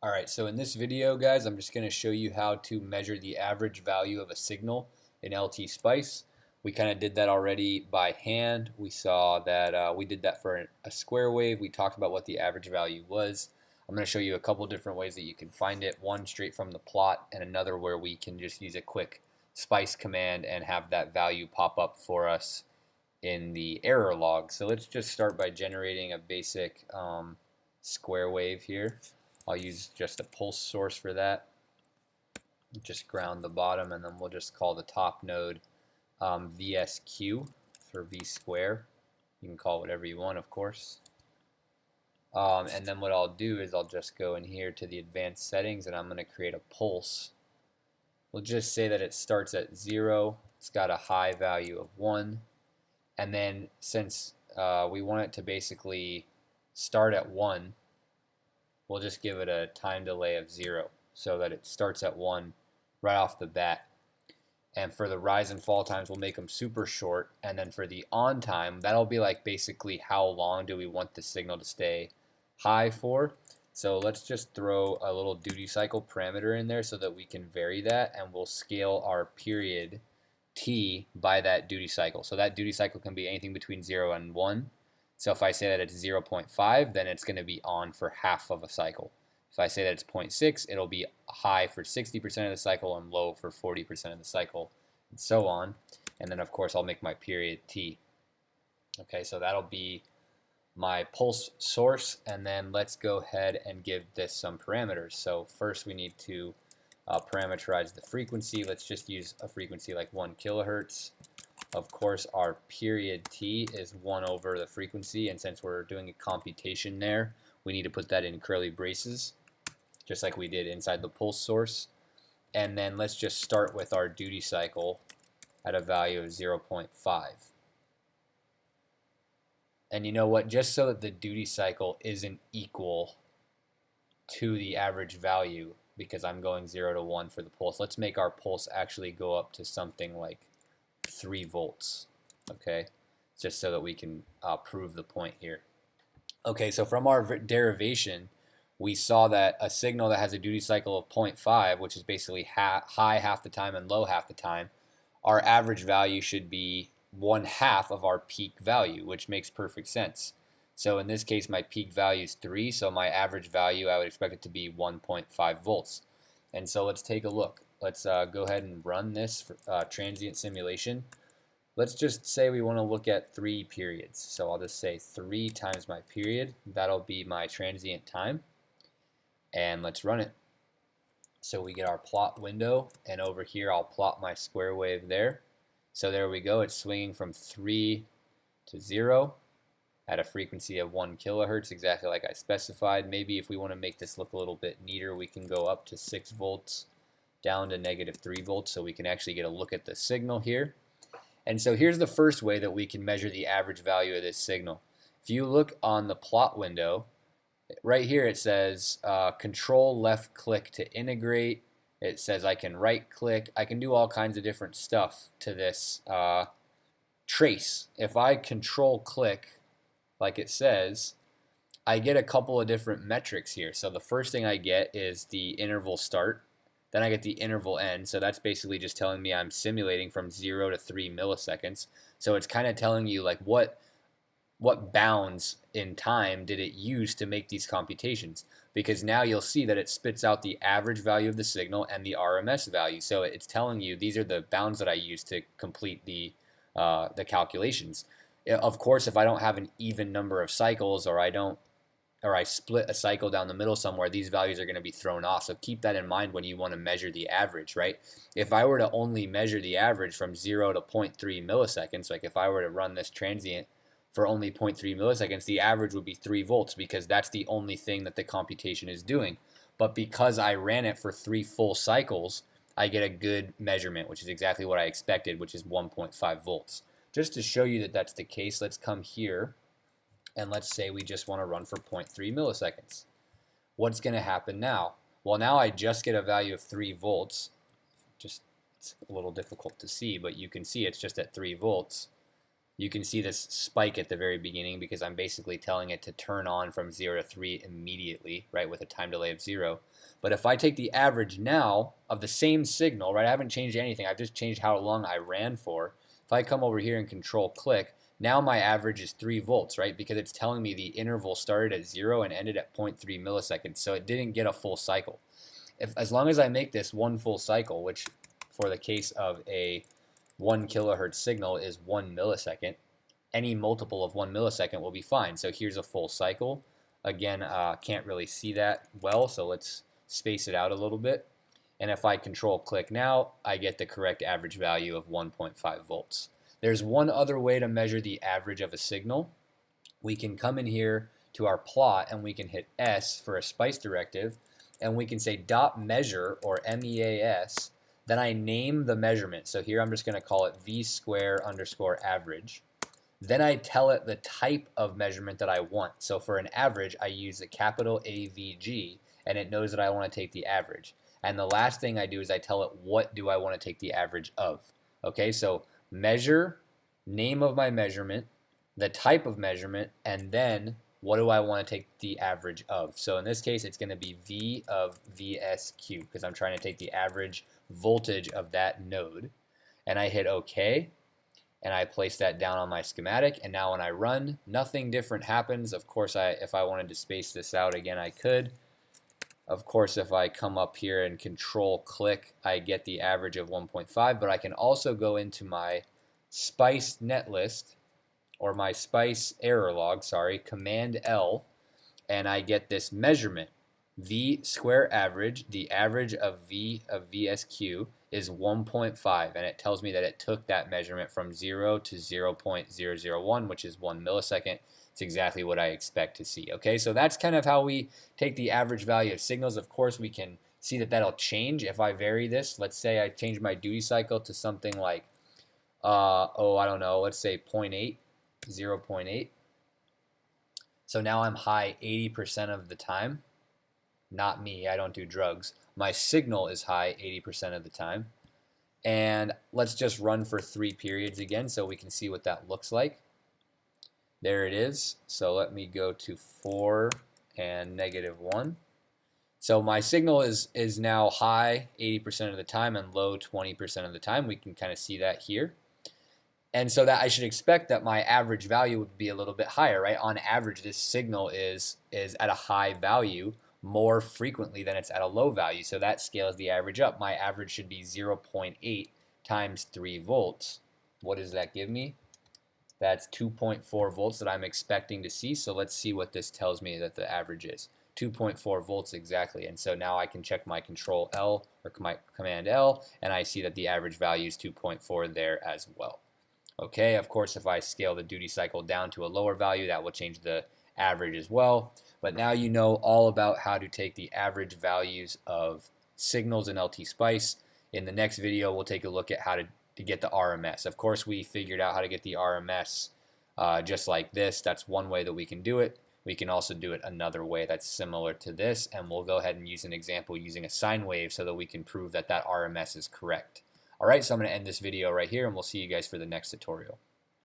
Alright, so in this video, guys, I'm just going to show you how to measure the average value of a signal in LT Spice. We kind of did that already by hand. We saw that we did that for a square wave. We talked about what the average value was. I'm going to show you a couple different ways that you can find it. One straight from the plot and another where we can just use a quick Spice command and have that value pop up for us in the error log. So let's just start by generating a basic square wave here. I'll use just a pulse source for that. Just ground the bottom, and then we'll just call the top node VSQ for V square. You can call it whatever you want, of course. And then what I'll do is I'll just go in here to the advanced settings, and I'm going to create a pulse. We'll just say that it starts at 0. It's got a high value of 1. And then since we want it to basically start at 1, we'll just give it a time delay of 0 so that it starts at 1 right off the bat. And for the rise and fall times, we'll make them super short. And then for the on time, that'll be like basically how long do we want the signal to stay high for. So let's just throw a little duty cycle parameter in there so that we can vary that, and we'll scale our period t by that duty cycle. So that duty cycle can be anything between 0 and 1. So if I say that it's 0.5, then it's going to be on for half of a cycle. If I say that it's 0.6, it'll be high for 60% of the cycle and low for 40% of the cycle, and so on. And then, of course, I'll make my period t. Okay, so that'll be my pulse source, and then let's go ahead and give this some parameters. So first we need to parameterize the frequency. Let's just use a frequency like 1 kilohertz. Of course, our period t is 1 over the frequency, and since we're doing a computation there, we need to put that in curly braces, just like we did inside the pulse source. And then let's just start with our duty cycle at a value of 0.5. And you know what? Just so that the duty cycle isn't equal to the average value, because I'm going 0 to 1 for the pulse, let's make our pulse actually go up to something like 3 volts, okay, just so that we can prove the point here. Okay, so from our derivation, we saw that a signal that has a duty cycle of 0.5, which is basically high half the time and low half the time, our average value should be 1/2 of our peak value, which makes perfect sense. So in this case, my peak value is 3, so my average value, I would expect it to be 1.5 volts. And so let's take a look. Let's go ahead and run this transient simulation. Let's just say we want to look at 3 periods. So I'll just say 3 times my period. That'll be my transient time. And let's run it. So we get our plot window, and over here I'll plot my square wave there. So there we go. It's swinging from 3 to 0 at a frequency of 1 kilohertz, exactly like I specified. Maybe if we want to make this look a little bit neater, we can go up to 6 volts. Down to -3 volts, so we can actually get a look at the signal here. And so here's the first way that we can measure the average value of this signal. If you look on the plot window, right here it says control left click to integrate. It says I can right click. I can do all kinds of different stuff to this trace. If I control click, like it says, I get a couple of different metrics here. So the first thing I get is the interval start. Then I get the interval end, so that's basically just telling me I'm simulating from 0 to 3 milliseconds. So it's kind of telling you like what bounds in time did it use to make these computations, because now you'll see that it spits out the average value of the signal and the RMS value. So it's telling you these are the bounds that I used to complete the calculations. Of course, if I don't have an even number of cycles, or I split a cycle down the middle somewhere, these values are going to be thrown off. So keep that in mind when you want to measure the average, right? If I were to only measure the average from 0 to 0.3 milliseconds, like if I were to run this transient for only 0.3 milliseconds, the average would be 3 volts, because that's the only thing that the computation is doing. But because I ran it for 3 full cycles, I get a good measurement, which is exactly what I expected, which is 1.5 volts. Just to show you that that's the case, let's come here. And let's say we just want to run for 0.3 milliseconds. What's going to happen now? Well, now I just get a value of 3 volts. It's a little difficult to see, but you can see it's just at 3 volts. you can see this spike at the very beginning because I'm basically telling it to turn on from 0 to 3 immediately, right, with a time delay of 0. But if I take the average now of the same signal, right, I haven't changed anything, I've just changed how long I ran for. If I come over here and control click, now my average is 3 volts, right, because it's telling me the interval started at 0 and ended at 0.3 milliseconds, so it didn't get a full cycle. As long as I make this one full cycle, which for the case of a 1 kilohertz signal is 1 millisecond, any multiple of 1 millisecond will be fine. So here's a full cycle. Again, can't really see that well, so let's space it out a little bit. And if I control click now, I get the correct average value of 1.5 volts. There's one other way to measure the average of a signal. We can come in here to our plot and we can hit S for a SPICE directive, and we can say dot measure, or MEAS. Then I name the measurement. So here I'm just going to call it V square underscore average. Then I tell it the type of measurement that I want. So for an average, I use a capital AVG, and it knows that I want to take the average. And the last thing I do is I tell it what do I want to take the average of. Okay, so measure, name of my measurement, the type of measurement, and then what do I want to take the average of. So in this case, it's going to be V of VSQ because I'm trying to take the average voltage of that node. And I hit OK, and I place that down on my schematic, and now when I run, nothing different happens. Of course, if I wanted to space this out again, I could. Of course, if I come up here and control click, I get the average of 1.5, but I can also go into my SPICE netlist, or my SPICE error log, sorry, Command L, and I get this measurement. V square average, the average of V of VSQ is 1.5, and it tells me that it took that measurement from 0 to 0.001, which is 1 millisecond. It's exactly what I expect to see. Okay, so that's kind of how we take the average value of signals. Of course, we can see that that'll change if I vary this. Let's say I change my duty cycle to something like, I don't know, let's say 0.8, 0.8. So now I'm high 80% of the time. Not me, I don't do drugs. My signal is high 80% of the time. And let's just run for 3 periods again so we can see what that looks like. There it is. So let me go to 4 and -1. So my signal is now high 80% of the time and low 20% of the time. We can kind of see that here. And so that I should expect that my average value would be a little bit higher, right? On average, this signal is at a high value more frequently than it's at a low value. So that scales the average up. My average should be 0.8 times 3 volts. What does that give me? That's 2.4 volts that I'm expecting to see. So let's see what this tells me that the average is. 2.4 volts exactly. And so now I can check my Control L or my Command L, and I see that the average value is 2.4 there as well. Okay, of course, if I scale the duty cycle down to a lower value, that will change the average as well. But now you know all about how to take the average values of signals in LT Spice. In the next video, we'll take a look at how to get the RMS. Of course, we figured out how to get the RMS just like this. That's one way that we can do it. We can also do it another way that's similar to this, and we'll go ahead and use an example using a sine wave so that we can prove that that RMS is correct. Alright, so I'm going to end this video right here, and we'll see you guys for the next tutorial.